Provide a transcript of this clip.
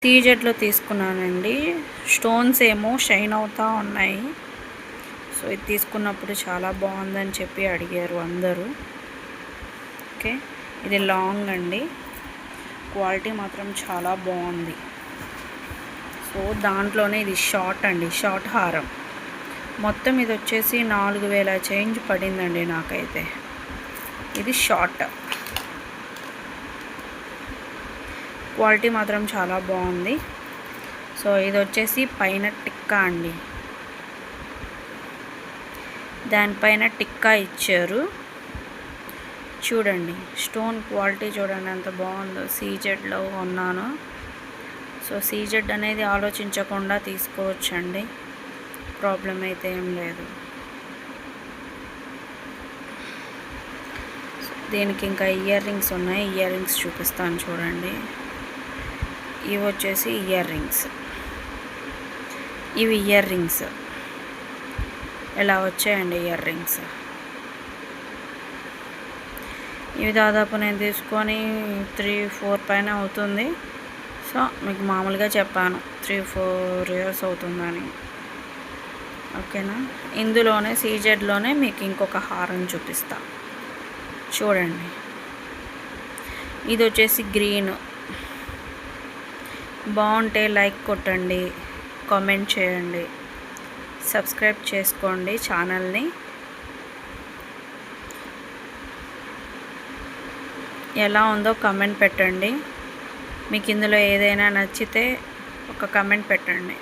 సీజెడ్లో తీసుకున్నానండి. స్టోన్స్ ఏమో షైన్ అవుతూ ఉన్నాయి. సో ఇది తీసుకున్నప్పుడు చాలా బాగుందని చెప్పి అడిగారు అందరూ. ఓకే, ఇది లాంగ్ అండి, క్వాలిటీ మాత్రం చాలా బాగుంది. సో దాంట్లోనే ఇది షార్ట్ అండి, షార్ట్ హారం. మొత్తం ఇది వచ్చేసి 4000 చేంజ్ పడిందండి నాకైతే. ఇది షార్ట్, క్వాలిటీ మాత్రం చాలా బాగుంది. సో ఇది వచ్చేసి పైన టిక్కా అండి, దానిపైన టిక్కా ఇచ్చారు. చూడండి స్టోన్ క్వాలిటీ చూడండి ఎంత బాగుందో. సీజెడ్లో ఉన్నాను. సో సీజెడ్ అనేది ఆలోచించకుండా తీసుకోవచ్చండి, ప్రాబ్లం అయితే ఏం లేదు. దీనికి ఇంకా ఇయర్ రింగ్స్ ఉన్నాయి, ఇయర్ రింగ్స్ చూపిస్తాను చూడండి. ఇవి వచ్చేసి ఇయర్ రింగ్స్, ఇవి ఇయర్ రింగ్స్ ఇలా వచ్చాయండి ఇయర్ రింగ్స్. ఇవి దాదాపు నేను తీసుకొని 3-4 పైన అవుతుంది. సో మీకు మామూలుగా చెప్పాను 3-4 ఇయర్స్ అవుతుందని. ఓకేనా, ఇందులోనే సీజెడ్లోనే మీకు ఇంకొక హారం చూపిస్తా చూడండి. ఇది వచ్చేసి గ్రీన్. బాగుంటే లైక్ కొట్టండి, కామెంట్ చేయండి, సబ్స్క్రైబ్ చేసుకోండి ఛానల్ని. ఎలా ఉందో కామెంట్ పెట్టండి. మీకు ఇందులో ఏదైనా నచ్చితే ఒక కామెంట్ పెట్టండి.